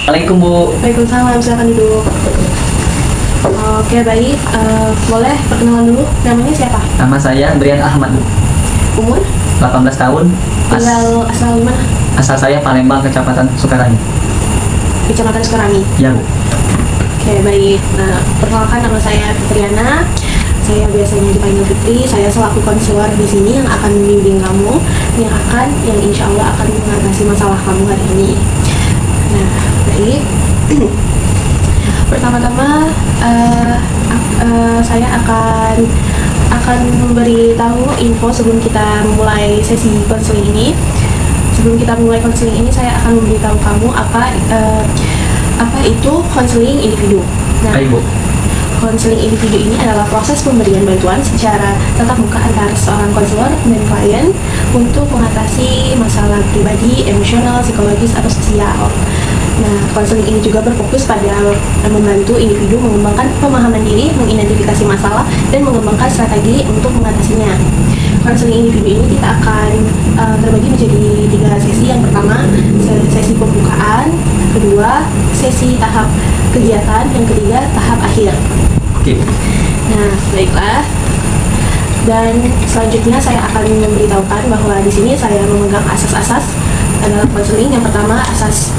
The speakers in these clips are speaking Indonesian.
Assalamualaikum Bu. Waalaikumsalam, silakan duduk. Oke, baik. Boleh perkenalan dulu, namanya siapa? Nama saya Brian Ahmad Bu. Umur? 18 tahun. Tinggal asal di mana? Asal saya Palembang, Kecamatan Sukarangi. Kecamatan Sukarangi. Ya Bu. Oke, baik. Nah, perkenalkan, nama saya Fitriana. Saya biasanya dipanggil Fitri. Saya selaku konselor di sini yang akan membimbing kamu, yang insya Allah akan mengatasi masalah kamu hari ini. Nah, baik. Pertama-tama saya akan memberitahu info sebelum kita mulai sesi konseling ini. Sebelum kita mulai konseling ini, saya akan memberitahu kamu apa itu konseling individu. Nah, Baik Bu. konseling individu ini adalah proses pemberian bantuan secara tatap muka antara seorang konselor dan klien untuk mengatasi masalah pribadi, emosional, psikologis, atau sosial. Nah, konseling ini juga berfokus pada membantu individu mengembangkan pemahaman diri, mengidentifikasi masalah, dan mengembangkan strategi untuk mengatasinya. Konseling individu ini kita akan terbagi menjadi 3 sesi. Yang pertama, sesi pembukaan, kedua, sesi tahap kegiatan, yang ketiga, tahap akhir. Oke Bu. Nah, baiklah. Dan selanjutnya saya akan memberitahukan bahwa di sini saya memegang asas-asas adalah konseling. Yang pertama, asas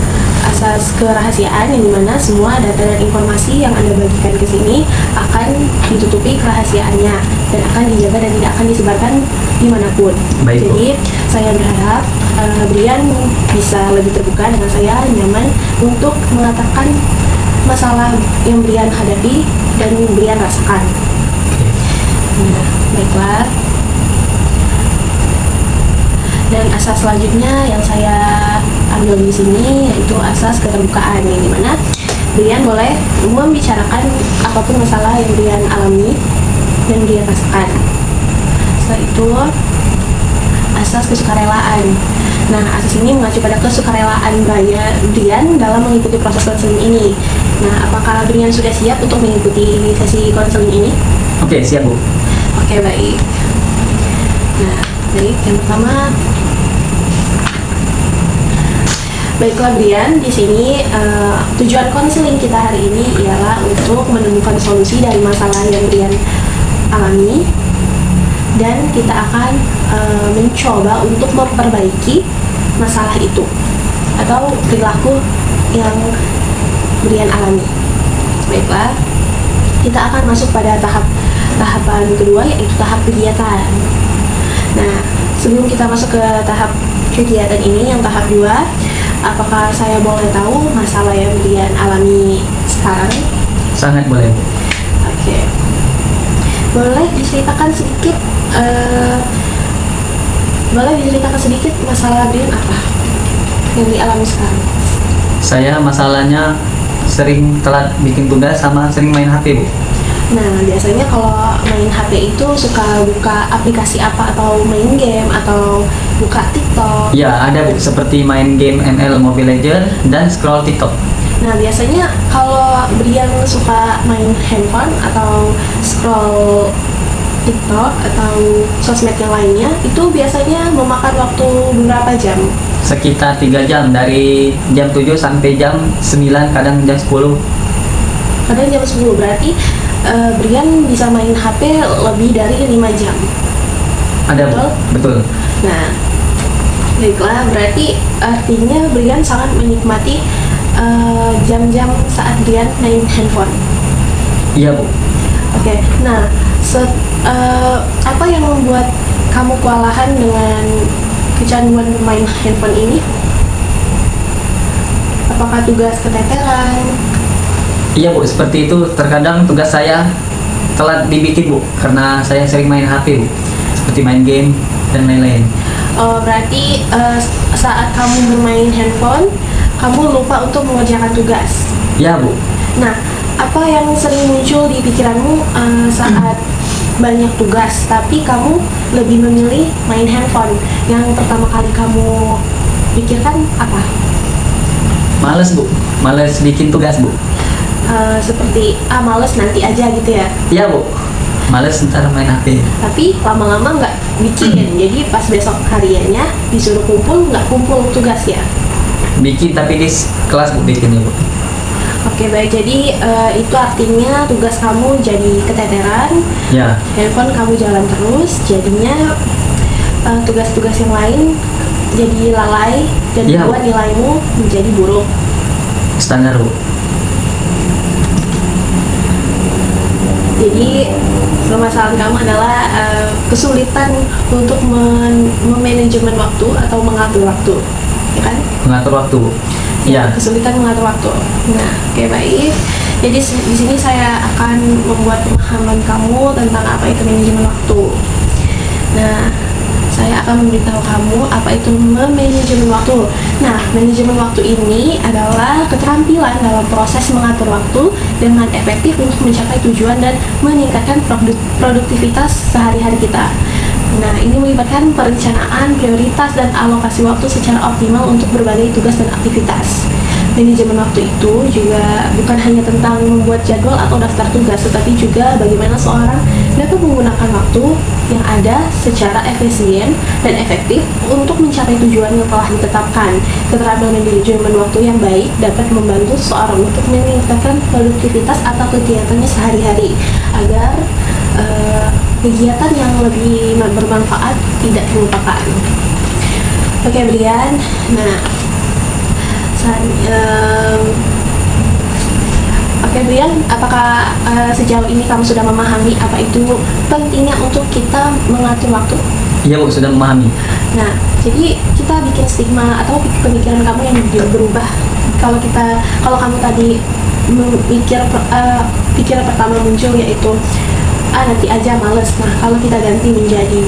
kerahasiaan, yang dimana semua data dan informasi yang Anda bagikan ke sini akan ditutupi kerahasiaannya dan akan dijaga dan tidak akan disebarkan dimanapun. Baik, Bu. Jadi saya berharap Brian bisa lebih terbuka dengan saya, nyaman untuk mengatakan masalah yang Brian hadapi dan Brian rasakan. Nah, baiklah. Dan asas selanjutnya yang saya ambil di sini yaitu asas keterbukaan, yang dimana Brian boleh membicarakan apapun masalah yang Brian alami dan Brian rasakan. Setelah itu asas kesukarelaan. Nah, asas ini mengacu pada kesukarelaan Brian dalam mengikuti proses konseling ini. Nah, apakah Brian sudah siap untuk mengikuti sesi konseling ini? Oke, siap Bu. Oke, baik. Nah, baik, yang pertama, baiklah Brian, di sini tujuan konseling kita hari ini ialah untuk menemukan solusi dari masalah yang Brian alami, dan kita akan mencoba untuk memperbaiki masalah itu atau perilaku yang Brian alami. Baiklah, kita akan masuk pada tahapan kedua, yaitu tahap kegiatan. Nah, sebelum kita masuk ke tahap kegiatan ini, yang tahap 2, apakah saya boleh tahu masalah yang Brian alami sekarang? Sangat boleh Bu. Oke. Boleh diceritakan sedikit masalah Brian apa yang dialami sekarang? Saya masalahnya sering telat bikin tugas sama sering main HP Bu. Nah, biasanya kalau main HP itu suka buka aplikasi apa, atau main game, atau buka TikTok? Ya, ada Bu, seperti main game ML Mobile Legends dan scroll TikTok. Nah, biasanya kalau Brian suka main handphone atau scroll TikTok atau sosmed yang lainnya, itu biasanya memakan waktu berapa jam? Sekitar 3 jam, dari jam 7 sampai jam 9, kadang jam 10. Kadang jam 10, berarti Brian bisa main HP lebih dari 5 jam. Ada Bu, betul. Nah, baiklah, berarti artinya Brian sangat menikmati jam-jam saat Brian main handphone. Iya Bu. Oke, nah, apa yang membuat kamu kewalahan dengan kecanduan bermain handphone ini? Apakah tugas keteteran? Iya Bu, seperti itu. Terkadang tugas saya telat dibikin Bu, karena saya sering main HP Bu, seperti main game dan lain-lain. Berarti saat kamu bermain handphone, kamu lupa untuk mengerjakan tugas. Iya Bu. Nah, apa yang sering muncul di pikiranmu saat banyak tugas, tapi kamu lebih memilih main handphone? Yang pertama kali kamu pikirkan apa? Males Bu, males bikin tugas Bu. Seperti males nanti aja gitu ya. Iya Bu, males ntar main HP. Tapi lama-lama nggak bikin, jadi pas besok hariannya disuruh kumpul, nggak kumpul tugas ya. bikin tapi di kelas Bu bikin ya Bu. Oke baik, jadi itu artinya tugas kamu jadi keteteran, Ya, handphone kamu jalan terus, jadinya tugas-tugas yang lain jadi lalai dan Iya, Bu. membuat nilaimu menjadi buruk. standar Bu. Jadi permasalahan kamu adalah kesulitan untuk memanajemen waktu atau mengatur waktu, ya kan? Mengatur waktu Bu. Ya, Iya. kesulitan mengatur waktu. Nah, oke baik. Jadi di sini saya akan membuat pemahaman kamu tentang apa itu manajemen waktu. Nah, saya akan memberitahu kamu apa itu manajemen waktu. Nah, manajemen waktu ini adalah keterampilan dalam proses mengatur waktu dengan efektif untuk mencapai tujuan dan meningkatkan produktivitas sehari-hari kita. Nah, ini melibatkan perencanaan, prioritas, dan alokasi waktu secara optimal untuk berbagai tugas dan aktivitas. Manajemen waktu itu juga bukan hanya tentang membuat jadwal atau daftar tugas, tetapi juga bagaimana seorang dapat menggunakan waktu yang ada secara efisien dan efektif untuk mencapai tujuan yang telah ditetapkan. Keterampilan manajemen waktu yang baik dapat membantu seseorang untuk meningkatkan produktivitas atau kegiatannya sehari-hari agar kegiatan yang lebih bermanfaat tidak terlupakan. Oke, Brian. Nah, oke, Brian, apakah sejauh ini kamu sudah memahami apa itu pentingnya untuk kita mengatur waktu? Iya Bu, sudah memahami. Nah, jadi kita bikin stigma atau pemikiran kamu yang berubah. Kalau kamu tadi pikiran pertama muncul yaitu nanti aja males. Nah, kalau kita ganti menjadi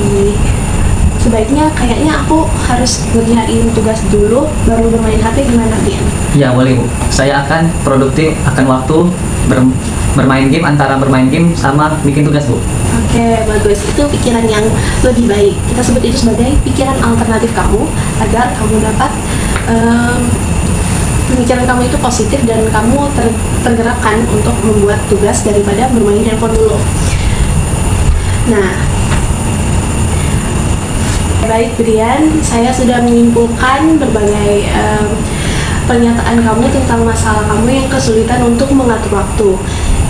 sebaiknya kayaknya aku harus ngerjain tugas dulu baru bermain HP, gimana Dian? Ya boleh Bu. Saya akan produktif akan waktu bermain game, antara bermain game sama bikin tugas Bu. Oke, bagus. Itu pikiran yang lebih baik. Kita sebut itu sebagai pikiran alternatif kamu agar kamu dapat pemikiran kamu itu positif dan kamu tergerakkan untuk membuat tugas daripada bermain handphone dulu. Nah, baik Brian, saya sudah menyimpulkan berbagai pernyataan kamu tentang masalah kamu yang kesulitan untuk mengatur waktu.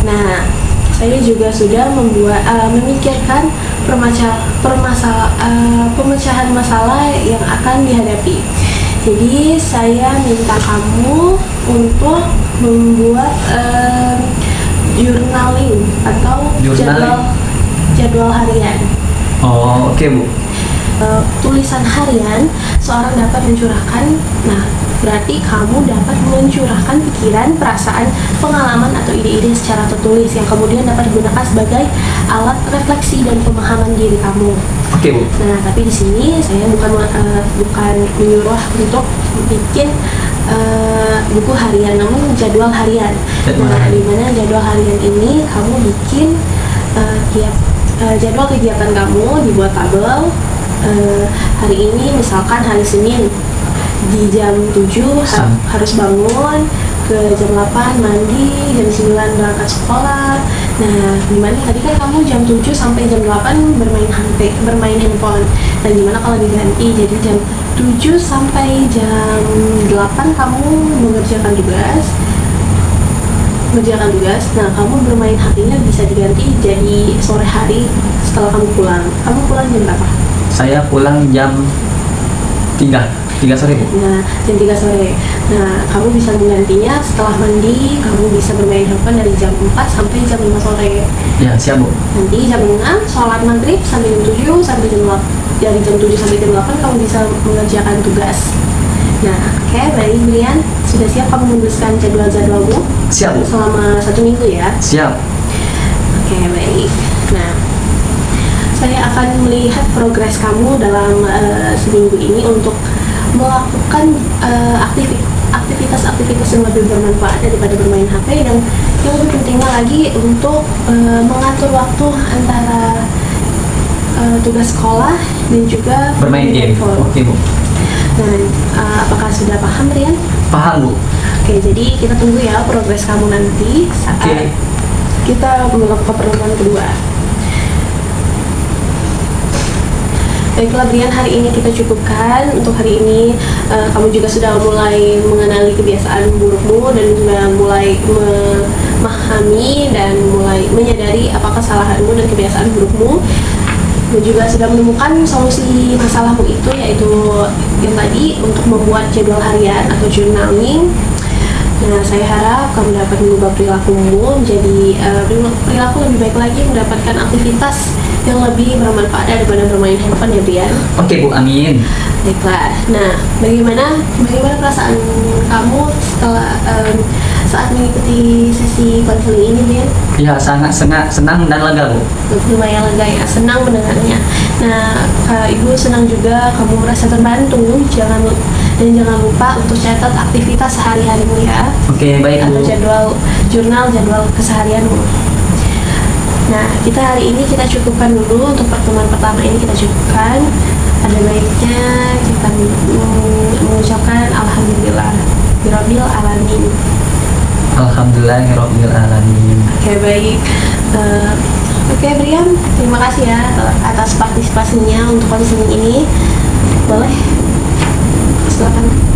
Nah, saya juga sudah memikirkan pemecahan masalah yang akan dihadapi. Jadi saya minta kamu untuk membuat journaling atau jadwal harian. Oh, oke Bu. Tulisan harian seorang dapat mencurahkan. Nah, berarti kamu dapat mencurahkan pikiran, perasaan, pengalaman atau ide-ide secara tertulis yang kemudian dapat digunakan sebagai alat refleksi dan pemahaman diri kamu. Oke Bu. Nah, tapi di sini saya bukan menyuruh untuk bikin buku harian, namun jadwal harian. Nah, di mana jadwal harian ini kamu bikin jadwal kegiatan kamu dibuat tabel. Hari ini misalkan hari Senin di jam 7 harus bangun, ke jam 8 mandi, jam 9 berangkat sekolah. Nah, gimana tadi kan kamu jam 7 sampai jam 8 bermain handphone. Nah, gimana kalau diganti jadi jam 7 sampai jam 8 kamu mengerjakan tugas. Nah, kamu bermain HP-nya bisa diganti jadi sore hari setelah kamu pulang. Kamu pulang jam berapa? Saya pulang jam 3 sore Bu. Nah, jam 3 sore. Nah, kamu bisa menggantinya setelah mandi, kamu bisa bermain handphone dari jam 4 sampai jam 5 sore. Ya, siap Bu. Nanti jam 6, sholat maghrib sampai jam 7, sampai jam 8. Dari jam 7 sampai jam 8 kamu bisa mengerjakan tugas. Nah, oke, baik Brian. Sudah siap kamu menuliskan jadwal-jadwalmu? Siap Bu. Selama 1 minggu ya? Siap. Oke, baik. Nah, saya akan melihat progres kamu dalam seminggu ini untuk melakukan aktivitas yang lebih bermanfaat daripada bermain HP, dan yang lebih pentingnya lagi untuk mengatur waktu antara tugas sekolah dan juga Bermain game. handphone. Oke Bu. Nah, apakah sudah paham Rian? Paham Bu. Oke, jadi kita tunggu ya progres kamu nanti saat kita melakukan pertemuan kedua. Baiklah Brian, hari ini kita cukupkan. Untuk hari ini kamu juga sudah mulai mengenali kebiasaan burukmu dan juga mulai memahami dan mulai menyadari apa kesalahanmu dan kebiasaan burukmu. Dan juga sudah menemukan solusi masalahmu itu, yaitu yang tadi untuk membuat jadwal harian atau journaling. Nah, saya harap kamu dapat mengubah perilakumu menjadi perilaku lebih baik lagi, mendapatkan aktivitas yang lebih bermanfaat daripada bermain handphone ya Brian. Oke Bu, amin. Baiklah. Nah, bagaimana perasaan kamu setelah saat mengikuti sesi konseling ini Brian? Ya, sangat senang dan lega Bu. Lumayan lega ya, senang mendengarnya. Nah, Ibu senang juga kamu merasa terbantu. Jangan lupa untuk catat aktivitas sehari-harimu ya. Oke, baik Bu. Atau jadwal keseharianmu. Nah, hari ini kita cukupkan dulu untuk pertemuan pertama ini, kita cukupkan. Ada baiknya kita mengucapkan alhamdulillah birabbil alamin. Alhamdulillahirabbil alamin. Oke, baik. Oke Brian, terima kasih ya atas partisipasinya untuk konseling ini. Boleh? Silakan.